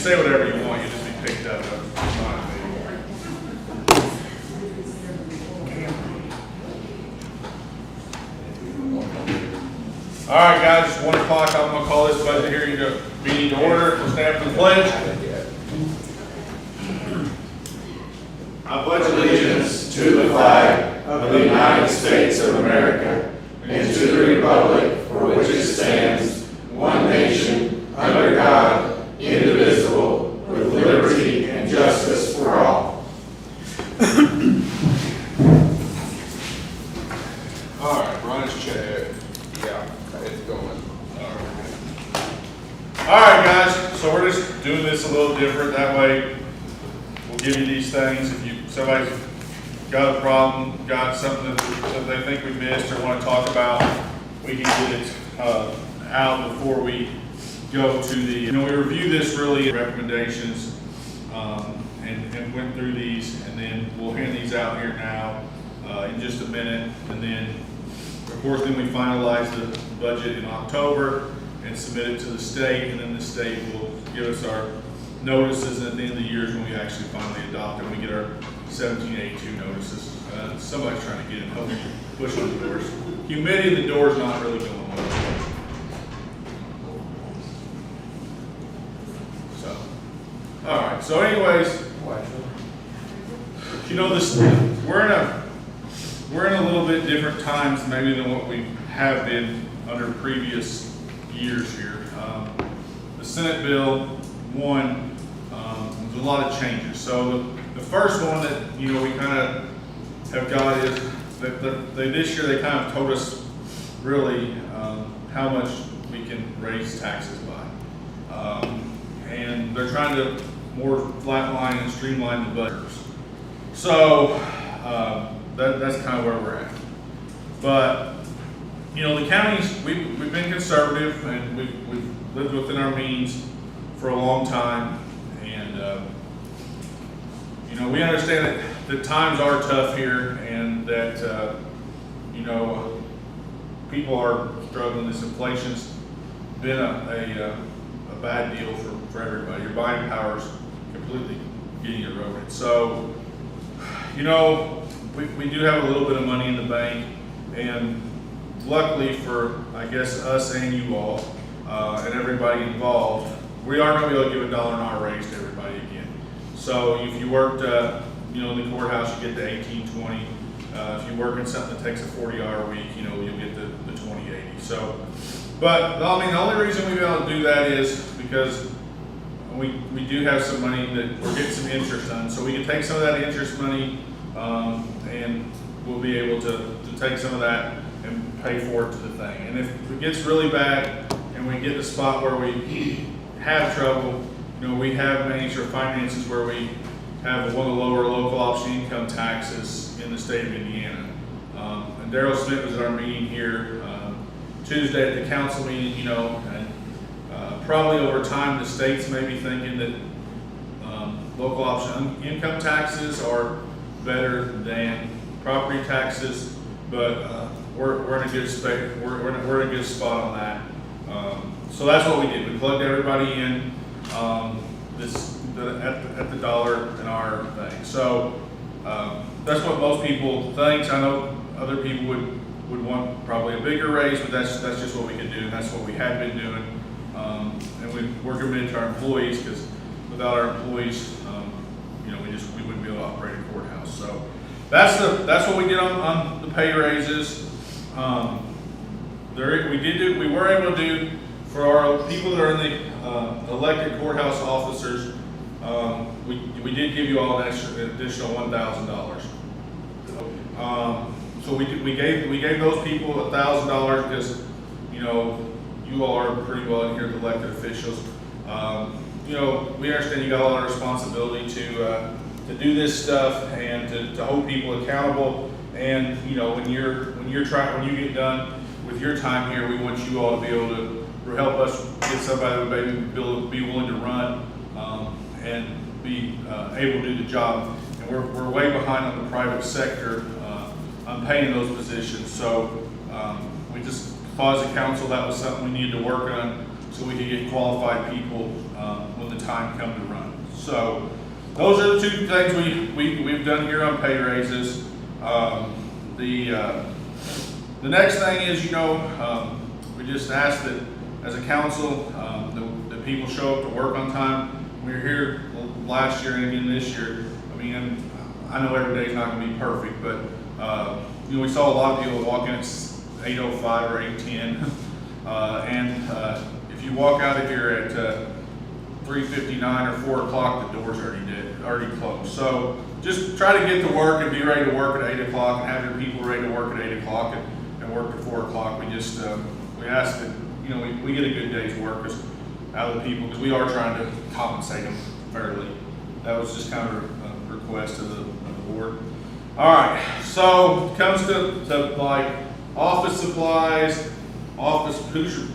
say whatever you want, you just be picked up. That's fine with me. All right, guys, it's 1 o'clock. I'm going to call this budget hearing meeting to order. We'll stand for the pledge. I pledge allegiance to the flag of the United States of America and to the republic for which it stands, one nation, under God, indivisible, with liberty and justice for all. All right, Ron's check. Yeah, it's going. All right, guys, so we're just doing this a little different. That way, we'll give you these things. If somebody's got a problem, got something that they think we missed or want to talk about, we can get it out before we go to the, we review this really recommendations and went through these, and then we'll hand these out here now in just a minute, and then of course then we finalize the budget in October and submit it to the state, and then the state will give us our notices at the end of the year when we actually finally adopt it. We get our 1782 notices. Somebody's trying to get in, help me push on the doors. Humidity in the door is not really going well. So, all right. So, anyways, this we're in a little bit different times maybe than what we have been under previous years here. The Senate Bill 1, there's a lot of changes. So the first one that we kind of have got is that this year they kind of told us really how much we can raise taxes by, and they're trying to more flatline and streamline the budgets. So that's kind of where we're at. But the counties, we've been conservative and we've lived within our means for a long time, and we understand that times are tough here, and that people are struggling. This inflation's been a bad deal for everybody. Your buying power's completely getting eroded. So we do have a little bit of money in the bank, and luckily for, I guess, us and you all, and everybody involved, we are going to be able to give $1 an hour raise to everybody again. So if you worked, in the courthouse, you get the $18.20. If you work in something that takes a 40-hour week, you'll get the $20.80. So, but the only reason we've been able to do that is because we do have some money that we're getting some interest on. So we can take some of that interest money, and we'll be able to take some of that and pay for it to the thing. And if it gets really bad and we get to a spot where we have trouble, we have managed our finances where we have one of the lower local option income taxes in the state of Indiana. And Daryl Smith was at our meeting here Tuesday at the council meeting, and probably over time the state's maybe thinking that local option income taxes are better than property taxes, but we're in a good space. We're in a good spot on that. So that's what we did. We plugged everybody in at the $1 an hour thing. So that's what most people think. I know other people would want probably a bigger raise, but that's just what we can do. And that's what we have been doing. And we're committed to our employees, because without our employees, we wouldn't be able to operate a courthouse. So that's what we did on the pay raises. We were able to do for our people that are in the elected courthouse officers. We did give you all an additional $1,000. So we gave those people $1,000 because you all are pretty well in here, the elected officials. We understand you got a lot of responsibility to do this stuff and to hold people accountable. And when you get done with your time here, we want you all to be able to help us get somebody that would be willing to run and be able to do the job. And we're way behind on the private sector on paying those positions. So we just thought as a council that was something we needed to work on. so we can get qualified people when the time comes to run. So those are the two things we've done here on pay raises. The next thing is, we just ask that as a council, that people show up to work on time. We were here last year and again this year. I mean, I know every day is not going to be perfect, but we saw a lot of people walk in at 8:05 or 8:10, and if you walk out of here at 3:59 or 4 o'clock, the door's already closed. So just try to get to work and be ready to work at 8 o'clock, and have your people ready to work at 8 o'clock and work at 4 o'clock. We just we ask that we get a good day's work out of the people, because we are trying to compensate them fairly. That was just kind of a request of the board. All right, so it comes to like office supplies, office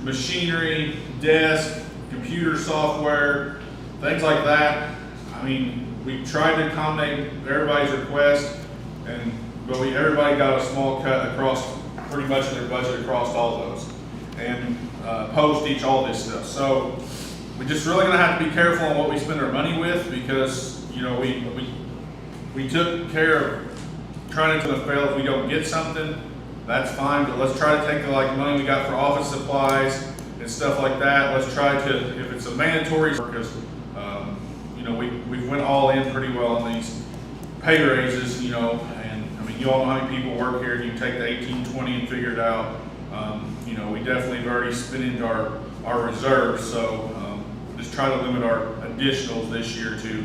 machinery, desk, computer software, things like that. I mean, we tried to accommodate everybody's request, but everybody got a small cut across pretty much their budget across all those, and post all this stuff. So we're just really gonna have to be careful on what we spend our money with, because we took care of trying to fail if we don't get something. That's fine, but let's try to take the money we got for office supplies and stuff like that. Let's try to, if it's a mandatory, because we went all in pretty well on these pay raises, and I mean, you all know how many people work here, and you take the 1820 and figure it out. We definitely have already spent into our reserves, so just try to limit our additionals this year to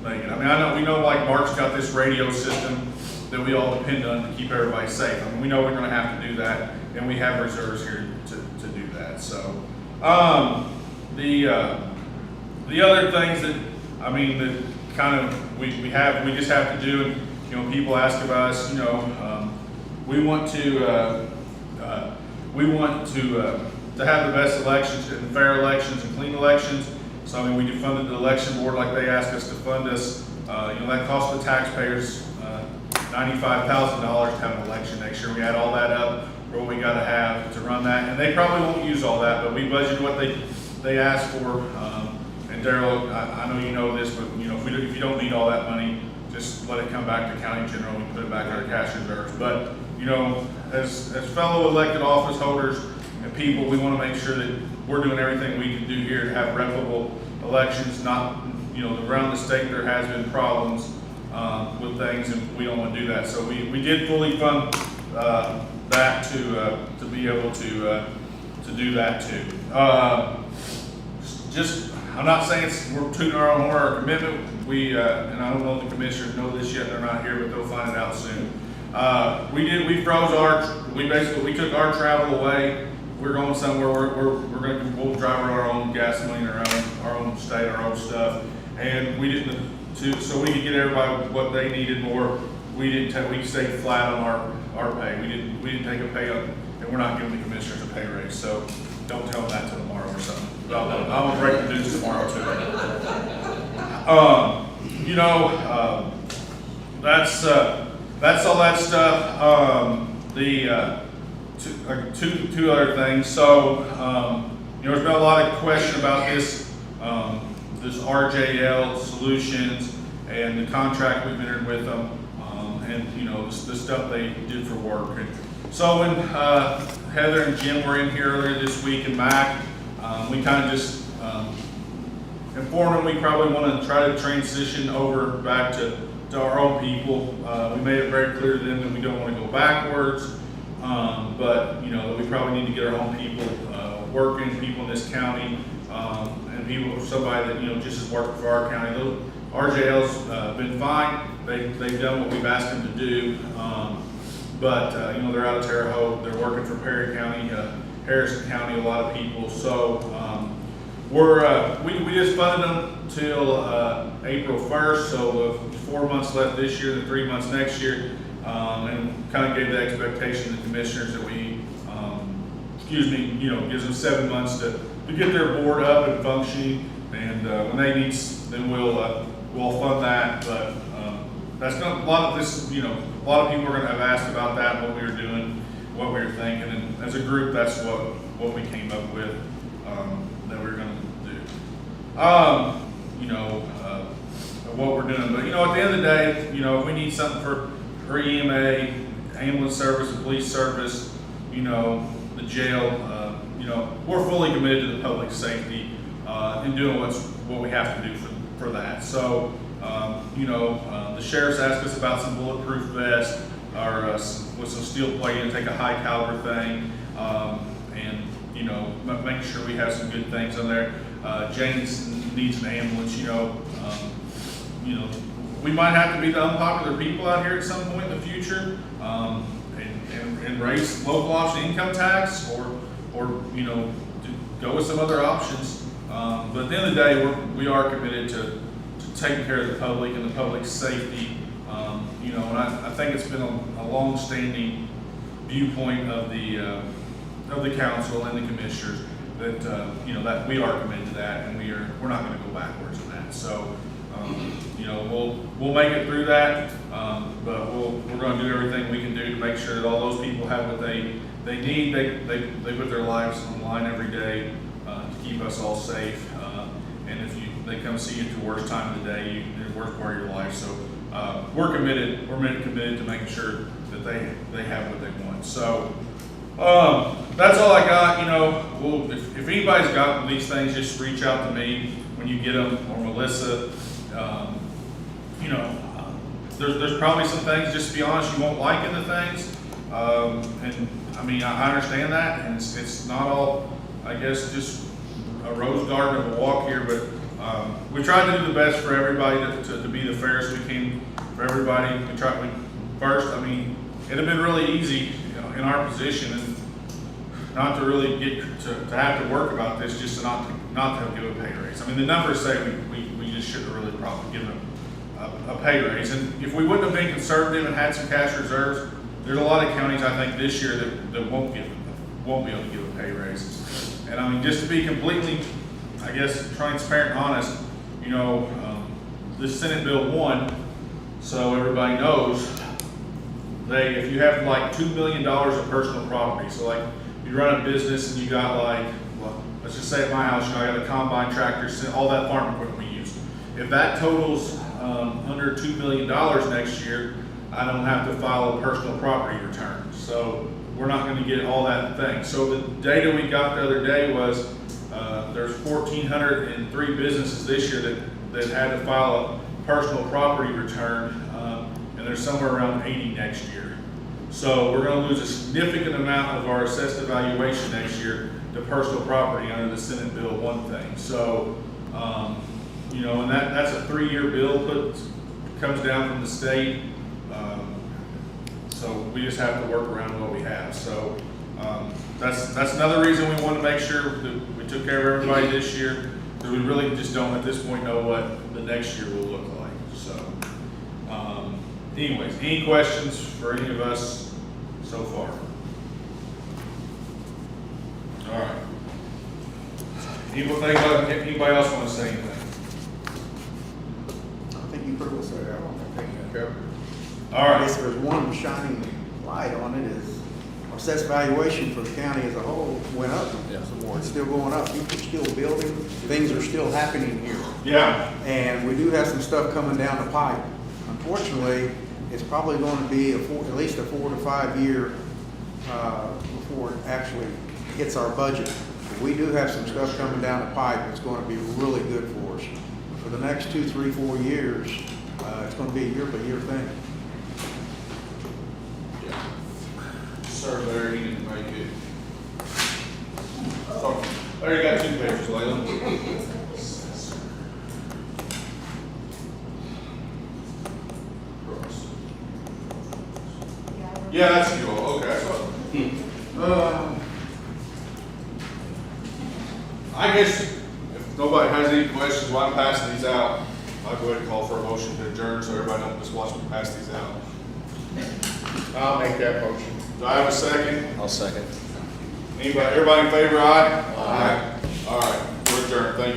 make it. I mean, we know Mark's got this radio system that we all depend on to keep everybody safe. I mean, we know we're gonna have to do that, and we have reserves here to do that. So, the other things that kind of we just have to do, and people ask about us, we want to have the best elections and fair elections and clean elections. So I mean, we defunded the election board like they asked us to fund us. That cost the taxpayers $95,000 to have an election next year. We add all that up for what we got to have to run that, and they probably won't use all that, but we budgeted what they asked for. And Daryl, I know you know this, but if you don't need all that money, just let it come back to county general and put it back in our cash reserves. But as fellow elected office holders and people, we want to make sure that we're doing everything we can do here to have reputable elections. Not around the state there has been problems with things, and we don't want to do that. So we did fully fund that to be able to do that too. I'm not saying we're tooting our own horn, our commitment. And I don't know if the commissioners know this yet, they're not here, but they'll find it out soon. We took our travel away. We're going somewhere, we'll drive our own gasoline, our own state, our own stuff. And we so we could get everybody what they needed more. We stayed flat on our pay. We didn't take a pay up, and we're not giving the commissioners a pay raise. So don't tell them that till tomorrow or something. I'm gonna break the news tomorrow too. That's all that stuff. Two other things. So there's been a lot of question about this RJL Solutions and the contract we've entered with them, and the stuff they did for work. And so when Heather and Jim were in here earlier this week, and Mac, we kind of just informed them we probably want to try to transition over back to our own people. We made it very clear to them that we don't want to go backwards, but that we probably need to get our own people working, people in this county, and somebody that just has worked for our county. RJL's been fine. They've done what we've asked them to do, but they're out of Terre Haute. They're working for Perry County, Harrison County, a lot of people. So we just funded them till April 1st. So 4 months left this year, and 3 months next year, and kind of gave the expectation to the commissioners that gives them 7 months to get their board up and functioning. And when they need, then we'll fund that. But that's not a lot of this. A lot of people are going to have asked about that, what we were doing, what we were thinking, and as a group, that's what we came up with. you know, of what we're doing. But, you know, at the end of the day, you know, if we need something for EMA, ambulance service, and police service, you know, the jail, you know, we're fully committed to the public safety, and doing what we have to do for that. So, you know, the sheriff's asked us about some bulletproof vests, or with some steel plating to take a high caliber thing, and, you know, making sure we have some good things on there. James needs an ambulance, you know, we might have to be the unpopular people out here at some point in the future, and raise local option income tax, or you know, to go with some other options. But at the end of the day, we are committed to taking care of the public and the public's safety. You know, and I think it's been a long-standing viewpoint of the council and the commissioners that you know, that we are committed to that, and we're not going to go backwards in that. So, you know, we'll make it through that, but we're going to do everything we can do to make sure that all those people have what they need. They put their lives on the line every day to keep us all safe. And if they come see you at the worst time of the day, the worst part of your life. So we're committed. We're committed to making sure that they have what they want. So that's all I got. You know, if anybody's got these things, just reach out to me when you get them, or Melissa. You know, there's probably some things, just to be honest, you won't like in the things. And I mean, I understand that, and it's not all, I guess, just a rose garden of a walk here, but we try to do the best for everybody to be the fairest we can for everybody. First, I mean, it'd have been really easy, you know, in our position, and not to really get to have to work about this, just to not to give a pay raise. I mean, the numbers say we just should have really probably given them a pay raise. And if we wouldn't have been conservative and had some cash reserves, there's a lot of counties, I think, this year that won't be able to give a pay raise. And I mean, just to be completely, I guess, transparent and honest, you know, this Senate Bill 1, so everybody knows, if you have like $2 million of personal property, so like you run a business and you got like, well, let's just say at my house, you know, I got a combine, tractor, all that farm equipment we use. If that totals under $2 million next year, I don't have to file a personal property return. So we're not going to get all that thing. So the data we got the other day was there's 1,403 businesses this year that had to file a personal property return, and there's somewhere around 80 next year. So we're going to lose a significant amount of our assessed evaluation next year to personal property under the Senate Bill 1 thing. So, you know, and that's a 3-year bill comes down from the state. So we just have to work around what we have. So that's another reason we want to make sure that we took care of everybody this year, because we really just don't at this point know what the next year will look like. So anyways, any questions for any of us so far? All right. Anybody else want to say anything? I think you pretty well said that. I think you covered it. All I right. guess there's one shining light on it is our assessed valuation for the county as a whole went up some more. It's still going up. People are still building. Things are still happening here. Yeah. And we do have some stuff coming down the pipe. Unfortunately, it's probably going to be at least a 4 to 5 year before it actually hits our budget. But we do have some stuff coming down the pipe that's going to be really good for us. For the next 2, 3, 4 years, it's going to be a year-by-year thing. Sir, Larry, he didn't make it. Oh, Larry got 2 pages, Layla. Yeah, that's you all. Okay, that's what. I guess if nobody has any questions while I'm passing these out, I'll go ahead and call for a motion to adjourn so everybody don't just watch me pass these out. I'll make that motion. Do I have a second? I'll second. Everybody in favor, aye? Aye. All right, we're adjourned. Thank you.